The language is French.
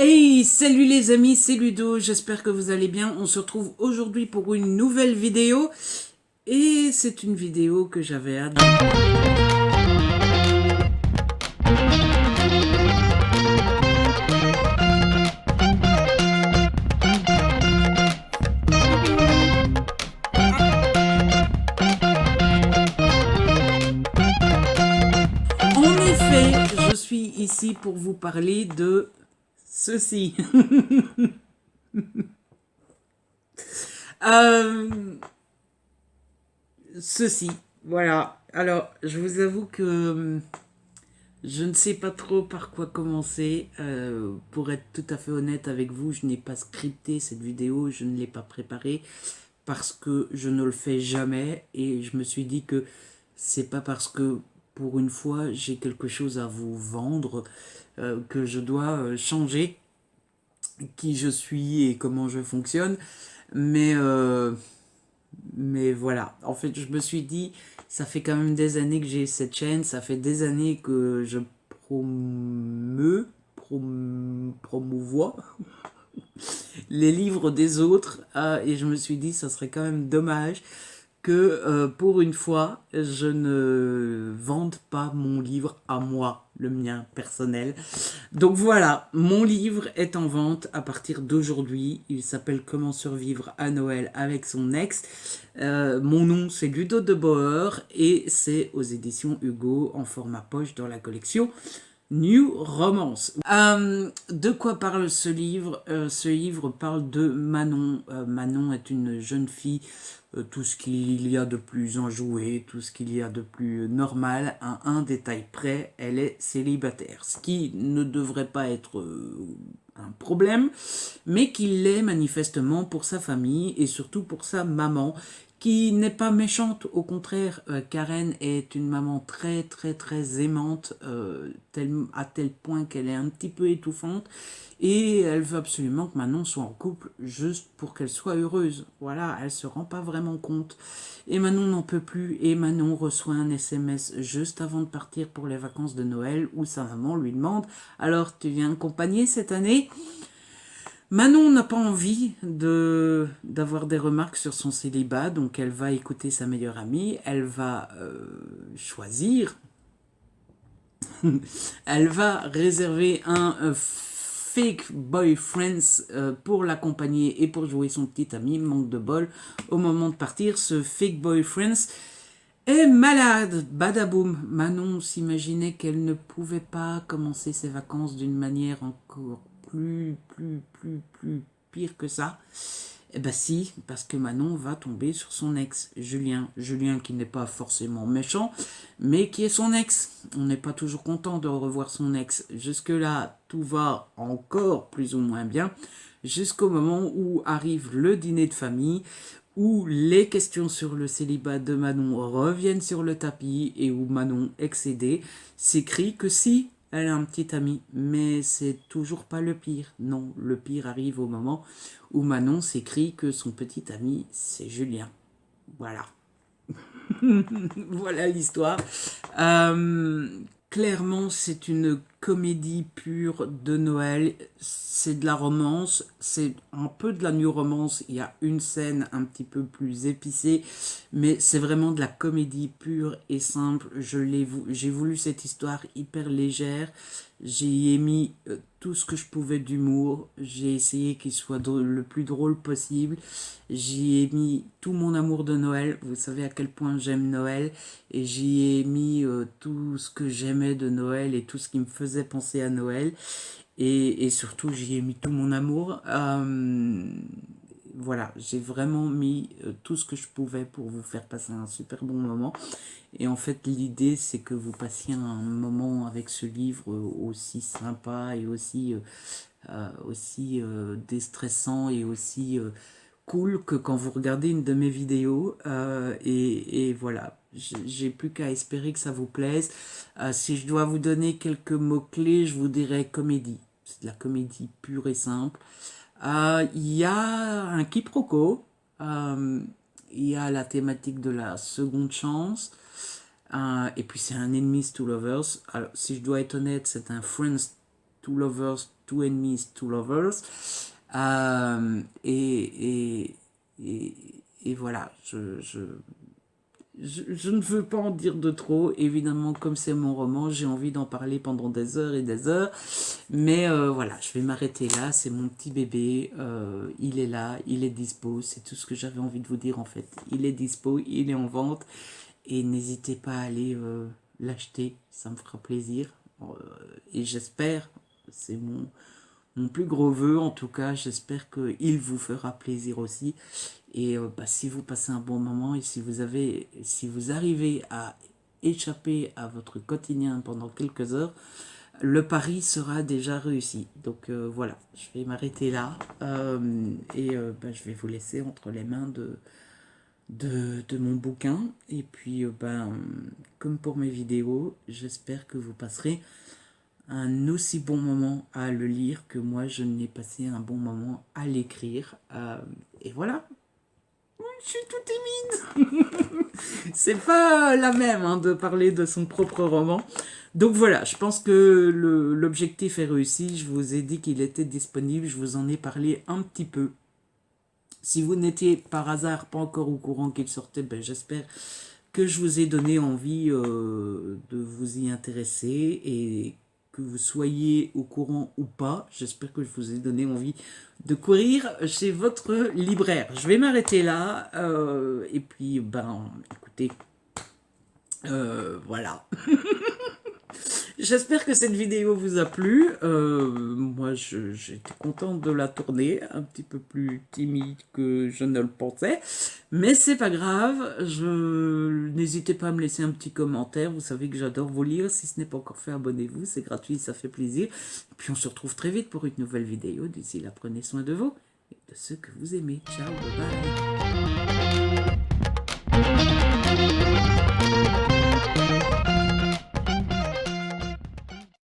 Hey, salut les amis, c'est Ludo, j'espère que vous allez bien. On se retrouve aujourd'hui pour une nouvelle vidéo. Et c'est une vidéo que j'avais hâte. En effet, je suis ici pour vous parler de ceci. Euh, Ceci, voilà. Alors, je vous avoue que je ne sais pas trop par quoi commencer. Pour être tout à fait honnête avec vous, je n'ai pas scripté cette vidéo, je ne l'ai pas préparée parce que je ne le fais jamais et je me suis dit que c'est pas parce que pour une fois j'ai quelque chose à vous vendre que je dois changer qui je suis et comment je fonctionne. Mais mais voilà, en fait, je me suis dit, ça fait quand même des années que j'ai cette chaîne, ça fait des années que je promouvois les livres des autres, et je me suis dit, ça serait quand même dommage que pour une fois, je ne vende pas mon livre à moi, le mien personnel. Donc voilà, mon livre est en vente à partir d'aujourd'hui. Il s'appelle Comment survivre à Noël avec son ex. Mon nom c'est Ludo de Boer et c'est aux éditions Hugo en format poche dans la collection New Romance. De quoi parle ce livre? Ce livre parle de Manon. Manon est une jeune fille, tout ce qu'il y a de plus enjoué, tout ce qu'il y a de plus normal, à un détail près, elle est célibataire. Ce qui ne devrait pas être un problème, mais qui l'est manifestement pour sa famille et surtout pour sa maman, qui n'est pas méchante, au contraire, Karen est une maman très très très aimante, à tel point qu'elle est un petit peu étouffante, et elle veut absolument que Manon soit en couple juste pour qu'elle soit heureuse. Voilà, elle se rend pas vraiment compte. Et Manon n'en peut plus, et Manon reçoit un SMS juste avant de partir pour les vacances de Noël, où sa maman lui demande « Alors, tu viens accompagner cette année ?» Manon n'a pas envie d'avoir des remarques sur son célibat, donc elle va écouter sa meilleure amie, elle va choisir, elle va réserver un fake boyfriend pour l'accompagner et pour jouer son petit ami, manque de bol. Au moment de partir, ce fake boyfriend est malade, badaboum. Manon s'imaginait qu'elle ne pouvait pas commencer ses vacances d'une manière encore plus pire que ça. Eh ben si, parce que Manon va tomber sur son ex, Julien. Julien qui n'est pas forcément méchant, mais qui est son ex. On n'est pas toujours content de revoir son ex. Jusque-là, tout va encore plus ou moins bien, jusqu'au moment où arrive le dîner de famille, où les questions sur le célibat de Manon reviennent sur le tapis et où Manon, excédée, s'écrie que si, elle a un petit ami, mais c'est toujours pas le pire. Non, le pire arrive au moment où Manon s'écrit que son petit ami, c'est Julien. Voilà. Voilà l'histoire. Euh, Clairement, c'est une comédie pure de Noël. C'est de la romance. C'est un peu de la new romance. Il y a une scène un petit peu plus épicée. Mais c'est vraiment de la comédie pure et simple. J'ai voulu cette histoire hyper légère. J'y ai mis tout ce que je pouvais d'humour. J'ai essayé qu'il soit le plus drôle possible. J'y ai mis tout mon amour de Noël. Vous savez à quel point j'aime Noël. Et j'y ai mis tout ce que j'aimais de Noël et tout ce qui me faisait penser à Noël. Et surtout, j'y ai mis tout mon amour. Voilà, j'ai vraiment mis tout ce que je pouvais pour vous faire passer un super bon moment. Et en fait, l'idée, c'est que vous passiez un moment avec ce livre aussi sympa et aussi déstressant et aussi cool que quand vous regardez une de mes vidéos. Et voilà, j'ai plus qu'à espérer que ça vous plaise. Si je dois vous donner quelques mots-clés, je vous dirais comédie. C'est de la comédie pure et simple. Il y a un quiproquo. Il y a la thématique de la seconde chance. Et puis c'est un Enemies to Lovers. Alors, si je dois être honnête, c'est un Friends to Lovers Two Enemies, Two Lovers. Et voilà, je ne veux pas en dire de trop. Évidemment, comme c'est mon roman, j'ai envie d'en parler pendant des heures et des heures. Mais voilà, je vais m'arrêter là. C'est mon petit bébé. Il est là, il est dispo. C'est tout ce que j'avais envie de vous dire en fait. Il est dispo, il est en vente. Et n'hésitez pas à aller l'acheter. Ça me fera plaisir. Et j'espère, c'est mon plus gros vœu en tout cas. J'espère qu'il vous fera plaisir aussi. Et si vous passez un bon moment et si vous arrivez à échapper à votre quotidien pendant quelques heures, le pari sera déjà réussi. Donc voilà, je vais m'arrêter là je vais vous laisser entre les mains de mon bouquin. Et puis comme pour mes vidéos, j'espère que vous passerez un aussi bon moment à le lire que moi je n'ai passé un bon moment à l'écrire. Et voilà. Je suis tout timide. C'est pas la même de parler de son propre roman. Donc voilà, je pense que l'objectif est réussi. Je vous ai dit qu'il était disponible. Je vous en ai parlé un petit peu. Si vous n'étiez par hasard pas encore au courant qu'il sortait, j'espère que je vous ai donné envie de vous y intéresser et que vous soyez au courant ou pas. J'espère que je vous ai donné envie de courir chez votre libraire. Je vais m'arrêter là. Et puis, écoutez, voilà. J'espère que cette vidéo vous a plu. Moi, j'étais contente de la tourner, un petit peu plus timide que je ne le pensais. Mais c'est pas grave. N'hésitez pas à me laisser un petit commentaire. Vous savez que j'adore vous lire. Si ce n'est pas encore fait, abonnez-vous. C'est gratuit, ça fait plaisir. Et puis on se retrouve très vite pour une nouvelle vidéo. D'ici là, prenez soin de vous et de ceux que vous aimez. Ciao, bye bye.